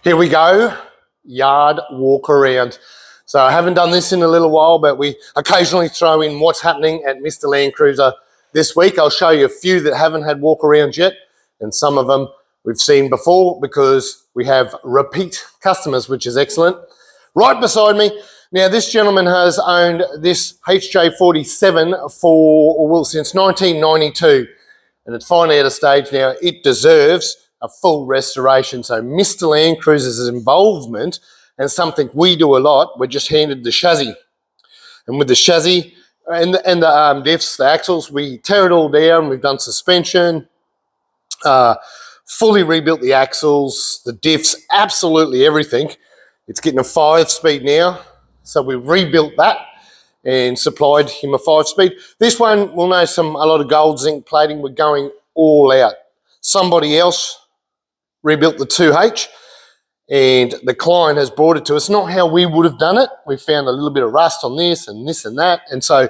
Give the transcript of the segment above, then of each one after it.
Here we go, yard walk around. So I haven't done this in a little while, but we occasionally throw in what's happening at Mr Landcruiser this week. I'll show you a few that haven't had walk arounds yet, and some of them we've seen before because we have repeat customers, which is excellent. Right beside me, now this gentleman has owned this HJ47 since 1992, and it's finally at a stage now it deserves a full restoration. So Mr Landcruiser's involvement, and something we do a lot, we're just handed the chassis. And with the chassis and the diffs, the axles, we tear it all down. We've done suspension, fully rebuilt the axles, the diffs, absolutely everything. It's getting a 5-speed now. So we rebuilt that and supplied him a 5-speed. This one will know a lot of gold zinc plating. We're going all out. Somebody else rebuilt the 2H, and the client has brought it to us. Not how we would have done it. We found a little bit of rust on this and that. And so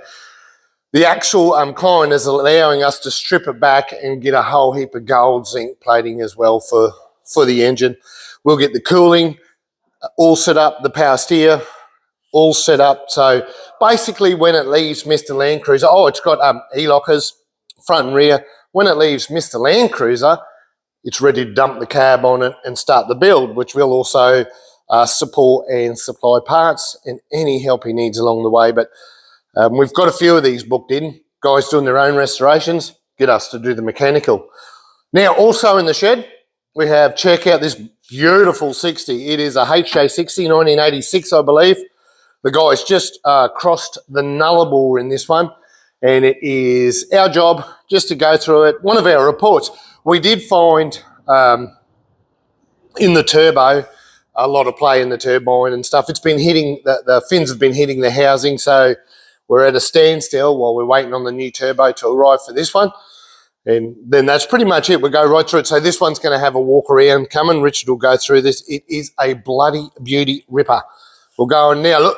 the actual client is allowing us to strip it back and get a whole heap of gold zinc plating as well for the engine. We'll get the cooling all set up, the power steer all set up. So basically when it leaves Mr Landcruiser, it's got e-lockers front and rear. When it leaves Mr Landcruiser, it's ready to dump the cab on it and start the build, which will also support and supply parts and any help he needs along the way. But we've got a few of these booked in. Guys doing their own restorations, get us to do the mechanical. Now, also in the shed, we have, check out this beautiful 60. It is a HJ60, 1986, I believe. The guy's just crossed the nullable in this one, and it is our job just to go through it. One of our reports, we did find in the turbo a lot of play in the turbine and stuff. It's been hitting, the fins have been hitting the housing, so we're at a standstill while we're waiting on the new turbo to arrive for this one. And then that's pretty much it. We'll go right through it. So this one's going to have a walk around coming. Richard will go through this. It is a bloody beauty ripper. We'll go on now.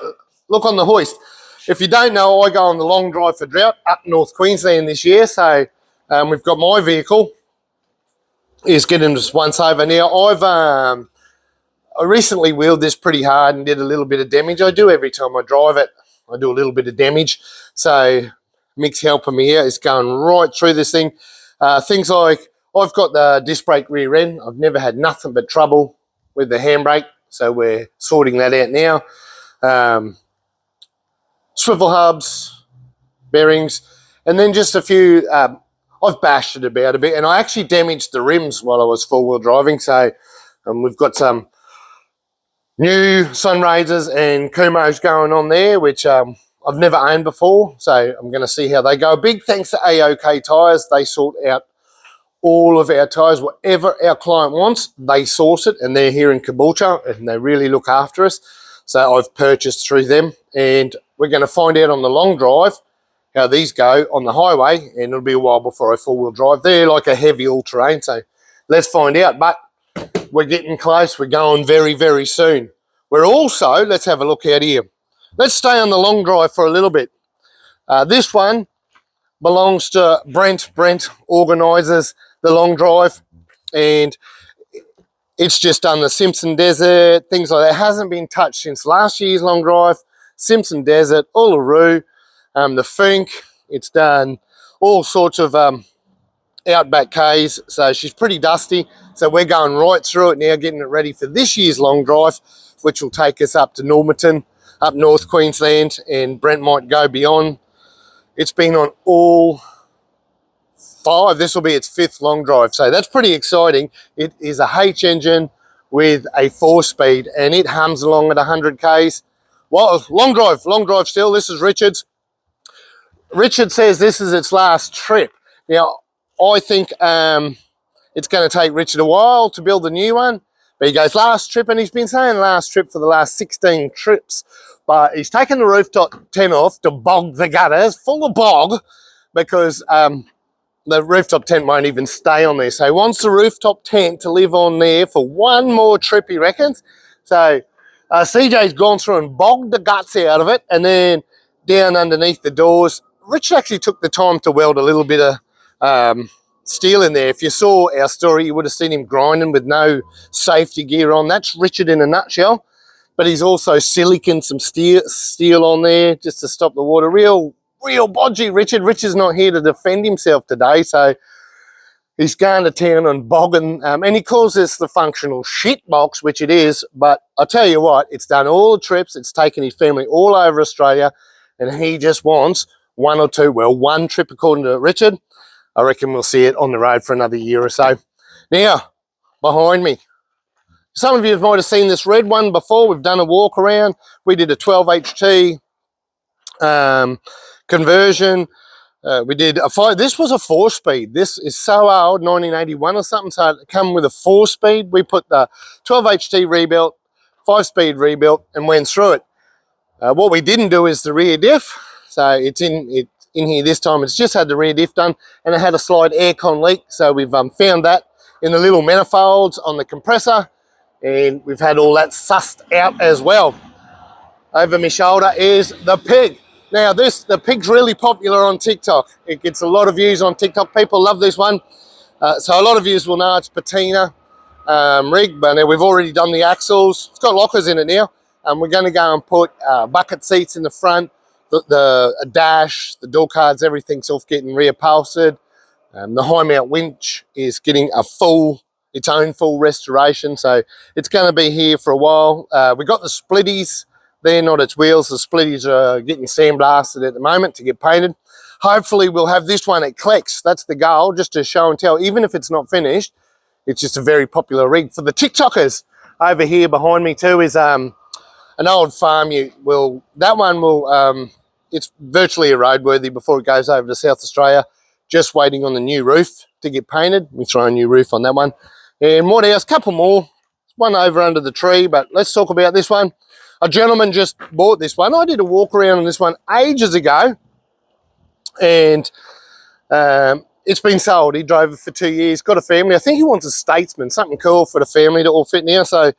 Look on the hoist. If you don't know, I go on the long drive for drought up North Queensland this year. So we've got my vehicle is getting just once over. Now, I recently wheeled this pretty hard and did a little bit of damage. I do every time I drive it. I do a little bit of damage. So Mick's helping me here. It's going right through this thing. Things like, I've got the disc brake rear end. I've never had nothing but trouble with the handbrake. So we're sorting that out now. Swivel hubs, bearings, and then just a few, I've bashed it about a bit, and I actually damaged the rims while I was four-wheel driving. So we've got some new Sunraisers and Kumos going on there, which I've never owned before. So I'm going to see how they go. Big thanks to AOK Tyres. They sort out all of our tyres. Whatever our client wants, they source it, and they're here in Caboolture, and they really look after us. So I've purchased through them, and we're going to find out on the long drive how these go on the highway, and it'll be a while before I four-wheel drive. They're like a heavy all-terrain, so let's find out. But we're getting close. We're going very, very soon. We're also, let's have a look out here. Let's stay on the long drive for a little bit. This one belongs to Brent. Brent organises the long drive, and it's just done the Simpson Desert, things like that. It hasn't been touched since last year's long drive. Simpson Desert, Uluru, the Fink. It's done all sorts of outback Ks, so she's pretty dusty. So we're going right through it now, getting it ready for this year's long drive, which will take us up to Normanton, up North Queensland, and Brent might go beyond. It's been on all 5. This will be its 5th long drive, so that's pretty exciting. It is a H engine with a 4-speed, and it hums along at 100 Ks. Well, long drive still. This is Richard's. Richard says this is its last trip. Now, I think it's going to take Richard a while to build the new one, but he goes last trip, and he's been saying last trip for the last 16 trips, but he's taken the rooftop tent off to bog the gutters full of bog, because the rooftop tent won't even stay on there. So he wants the rooftop tent to live on there for one more trip, he reckons. So CJ's gone through and bogged the guts out of it, and then down underneath the doors. Rich actually took the time to weld a little bit of steel in there. If you saw our story, you would have seen him grinding with no safety gear on. That's Richard in a nutshell. But he's also siliconed some steel on there just to stop the water. Real bodgy Richard. Richard's not here to defend himself today, so he's going to town on bogging. And he calls this the functional shit box, which it is. But I'll tell you what, it's done all the trips. It's taken his family all over Australia, and he just wants one or two, well, one trip according to Richard. I reckon we'll see it on the road for another year or so. Now, behind me, some of you might have seen this red one before. We've done a walk around. We did a 12 HT conversion. We did a 5. This was a 4-speed. This is so old, 1981 or something. So it come with a 4-speed. We put the 12 HT rebuilt, 5-speed rebuilt, and went through it. What we didn't do is the rear diff. So it's in here this time. It's just had the rear diff done, and it had a slight aircon leak. So we've found that in the little manifolds on the compressor. And we've had all that sussed out as well. Over my shoulder is the pig. Now the pig's really popular on TikTok. It gets a lot of views on TikTok. People love this one. So a lot of you will know it's patina rig, but we've already done the axles. It's got lockers in it now. And we're going to go and put bucket seats in the front, a dash, the door cards, everything's off getting reupholstered. The high mount winch is getting its own full restoration, so it's going to be here for a while. We got the splitties, they're not its wheels. The splitties are getting sandblasted at the moment to get painted. Hopefully we'll have this one at Clex. That's the goal, just to show and tell. Even if it's not finished, it's just a very popular rig for the TikTokers. Over here behind me too is an old farm ute. That one will, it's virtually a roadworthy before it goes over to South Australia. Just waiting on the new roof to get painted. We throw a new roof on that one. And what else? Couple more. One over under the tree, but let's talk about this one. A gentleman just bought this one. I did a walk around on this one ages ago, and it's been sold. He drove it for 2 years, got a family. I think he wants a Statesman, something cool for the family to all fit now. So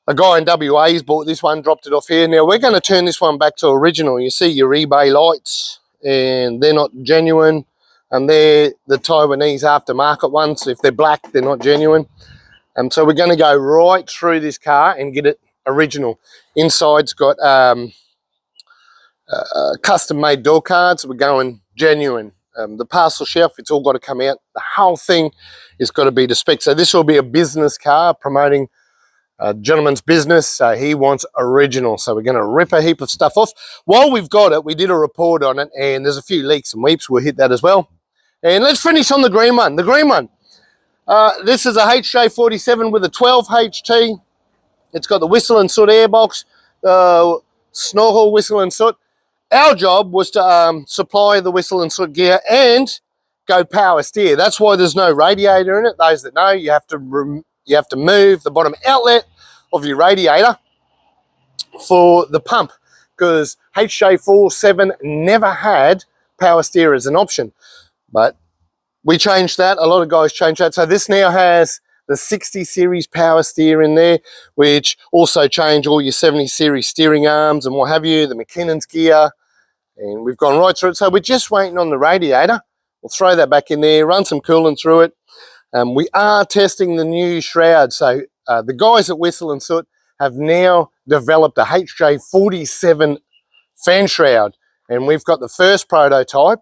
a guy in WA's bought this one, dropped it off here. Now we're going to turn this one back to original. You see your eBay lights, and they're not genuine. And they're the Taiwanese aftermarket ones. If they're black, they're not genuine. So we're going to go right through this car and get it original. Inside's got custom-made door cards. We're going genuine. The parcel shelf, it's all got to come out. The whole thing has got to be to spec. So this will be a business car promoting a gentleman's business. So he wants original. So we're going to rip a heap of stuff off. While we've got it, we did a report on it, and there's a few leaks and weeps. We'll hit that as well. And let's finish on the green one. The green one. This is a HJ47 with a 12 HT. It's got the whistle and soot airbox, snorkel, whistle and soot. Our job was to supply the whistle and soot gear and go power steer. That's why there's no radiator in it. Those that know, you have to move the bottom outlet of your radiator for the pump, because HJ47 never had power steer as an option. But we changed that. A lot of guys changed that. So this now has the 60 series power steer in there, which also change all your 70 series steering arms and what have you, the McKinnon's gear. And we've gone right through it. So we're just waiting on the radiator. We'll throw that back in there, run some coolant through it. We are testing the new shroud. So the guys at Whistle and Soot have now developed a HJ47 fan shroud. And we've got the first prototype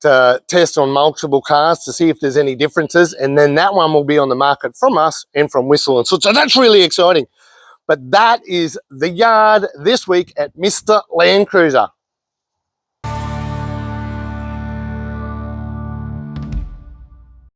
to test on multiple cars to see if there's any differences, and then that one will be on the market from us and from Whistle and Soot. So that's really exciting. But that is the yard this week at Mr Landcruiser.